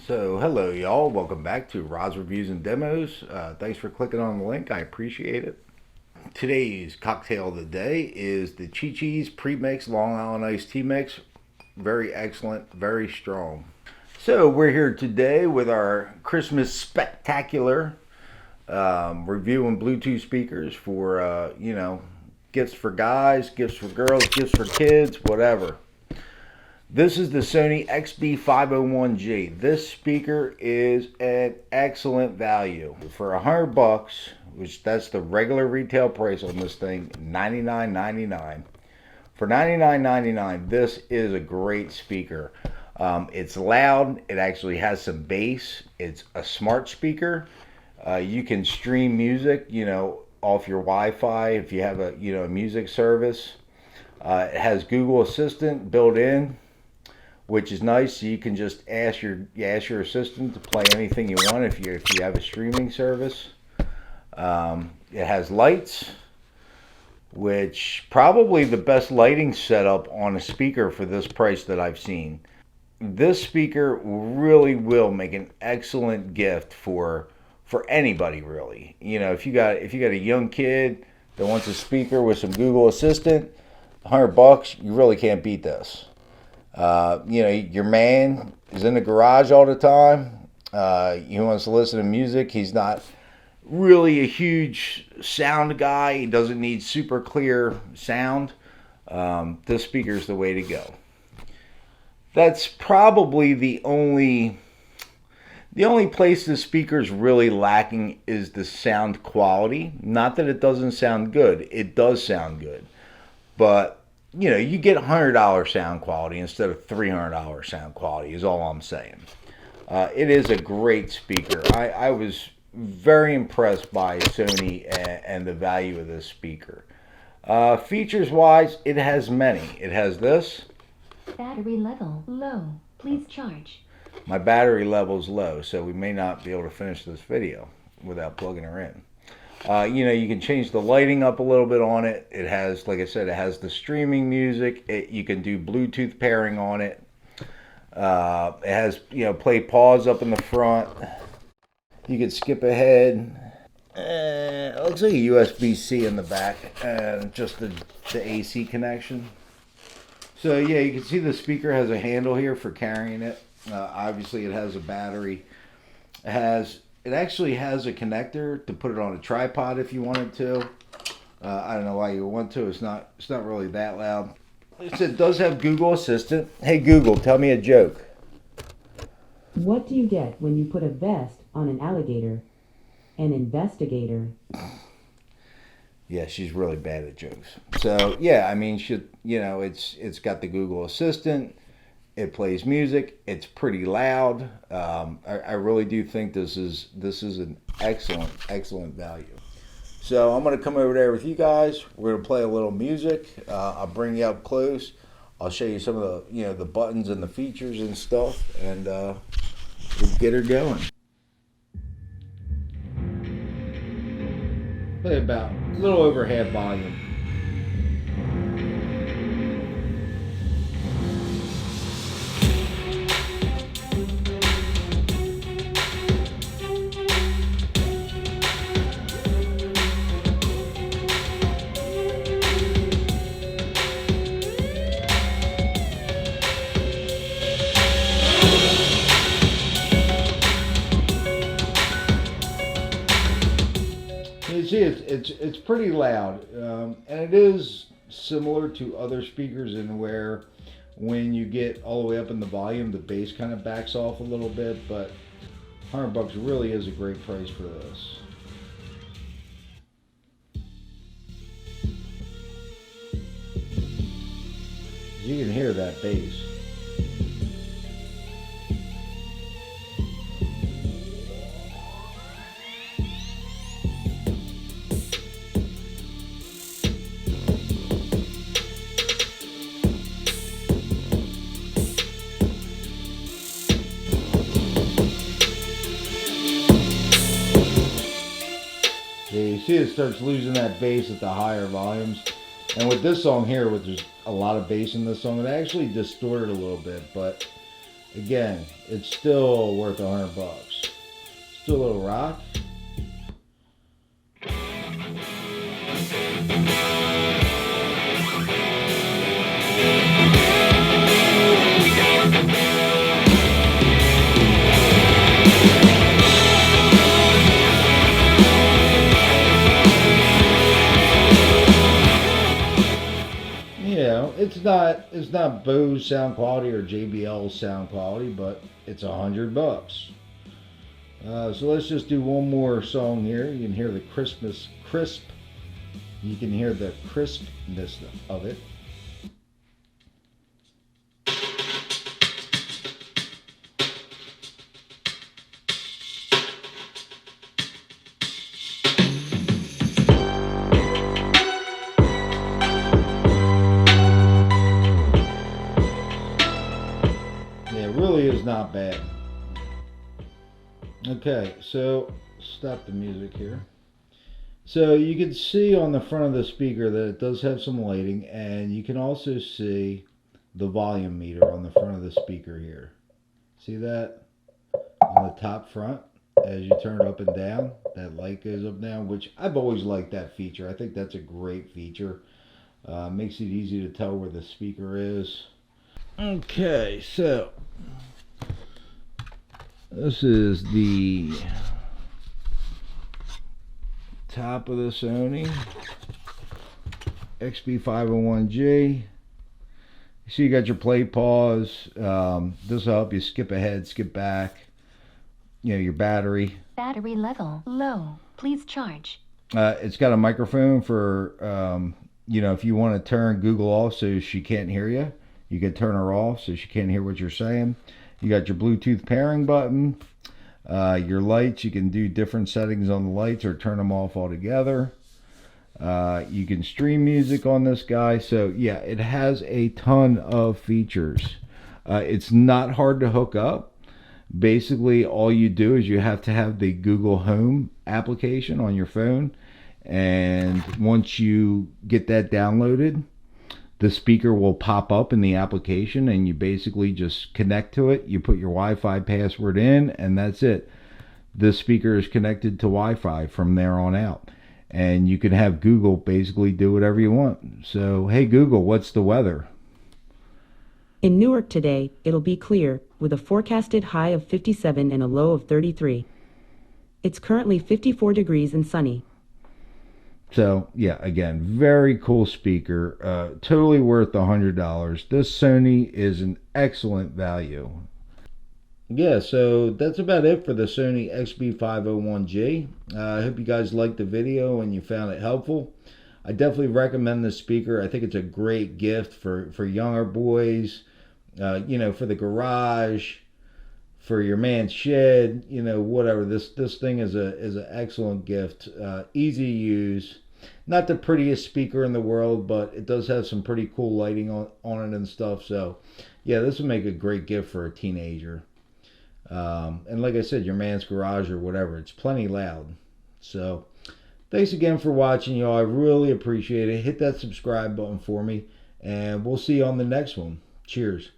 So hello y'all, welcome back to Rod's Reviews and Demos. Thanks for clicking on the link, I appreciate it. Today's cocktail of the day is the Chi-Chi's Pre-Mix Long Island Iced Tea Mix. Very excellent, very strong. So we're here today with our Christmas spectacular reviewing Bluetooth speakers for, gifts for guys, gifts for girls, gifts for kids, whatever. This is the Sony XB501G. This speaker is an excellent value. For $100, which that's the regular retail price on this thing, $99.99. For $99.99, this is a great speaker. It's loud. It actually has some bass. It's a smart speaker. You can stream music, off your Wi-Fi if you have a music service. It has Google Assistant built in, which is nice. So you can just ask your assistant to play anything you want if you have a streaming service. It has lights, which probably the best lighting setup on a speaker for this price that I've seen. This speaker really will make an excellent gift for anybody, really. If you got a young kid that wants a speaker with some Google Assistant, $100, you really can't beat this. Your man is in the garage all the time. He wants to listen to music. He's not really a huge sound guy. He doesn't need super clear sound. This speaker is the way to go. That's probably the only place the speaker's really lacking is the sound quality. Not that it doesn't sound good. It does sound good. But you get $100 sound quality instead of $300 sound quality is all I'm saying. It is a great speaker. I was very impressed by Sony and the value of this speaker. Features wise, it has many. It has this. Battery level low. Please charge. My battery level is low, so we may not be able to finish this video without plugging her in. You can change the lighting up a little bit on it. It has, like I said, it has the streaming music. You can do Bluetooth pairing on it. It has, play pause up in the front. You can skip ahead. It looks like a USB-C in the back and just the AC connection. So yeah, you can see the speaker has a handle here for carrying it. Obviously, it has a battery. It actually has a connector to put it on a tripod if you wanted to. I don't know why you want to. It's not really that loud. It does have Google Assistant. Hey Google, tell me a joke. What do you get when you put a vest on an alligator? An investigator. Yeah, she's really bad at jokes. So yeah, I mean, it's got the Google Assistant. It plays music. It's pretty loud. I really do think this is an excellent value. So I'm gonna come over there with you guys. We're gonna play a little music. I'll bring you up close. I'll show you some of the buttons and the features and stuff, and we'll get her going. Play about a little over half volume. You see, it's pretty loud, and it is similar to other speakers in where when you get all the way up in the volume, the bass kind of backs off a little bit. But $100 really is a great price for this. You can hear that bass. You see it starts losing that bass at the higher volumes. And with this song here, which there's a lot of bass in this song, it actually distorted a little bit, but Again, it's still worth $100. Still a little rock. You know, it's not Bose sound quality or JBL sound quality, but it's $100. So let's just do one more song here. You can hear the crisp. You can hear the crispness of it. Yeah, it really is not bad. Okay, so stop the music here. So you can see on the front of the speaker that it does have some lighting, and you can also see the volume meter on the front of the speaker here. See that on the top front? As you turn it up and down, that light goes up and down, which I've always liked that feature. I think that's a great feature. Makes it easy to tell where the speaker is. Okay, so this is the top of the Sony XB501G. You see you got your play pause. This will help you skip ahead, skip back. You know, your battery. Battery level low. Please charge. It's got a microphone for, you know, if you want to turn Google off so she can't hear you, you can turn her off so she can't hear what you're saying. You got your Bluetooth pairing button. Your lights, you can do different settings on the lights or turn them off altogether. You can stream music on this guy. So yeah, it has a ton of features. It's not hard to hook up. Basically, all you do is you have to have the Google Home application on your phone. And once you get that downloaded, the speaker will pop up in the application, and you basically just connect to it. You put your Wi-Fi password in, and that's it. The speaker is connected to Wi-Fi from there on out. And you can have Google basically do whatever you want. So, hey Google, what's the weather? In Newark today, it'll be clear, with a forecasted high of 57 and a low of 33. It's currently 54 degrees and sunny. So, yeah, again, very cool speaker. Totally worth $100. This Sony is an excellent value. Yeah, so that's about it for the Sony XB501G. I hope you guys liked the video and you found it helpful. I definitely recommend this speaker. I think it's a great gift for younger boys, you know, for the garage, for your man's shed, you know, whatever. This thing is an excellent gift. Easy to use. Not the prettiest speaker in the world, but it does have some pretty cool lighting on it and stuff. So, yeah, this would make a great gift for a teenager. And like I said, your man's garage or whatever. It's plenty loud. So, thanks again for watching, y'all. I really appreciate it. Hit that subscribe button for me, and we'll see you on the next one. Cheers.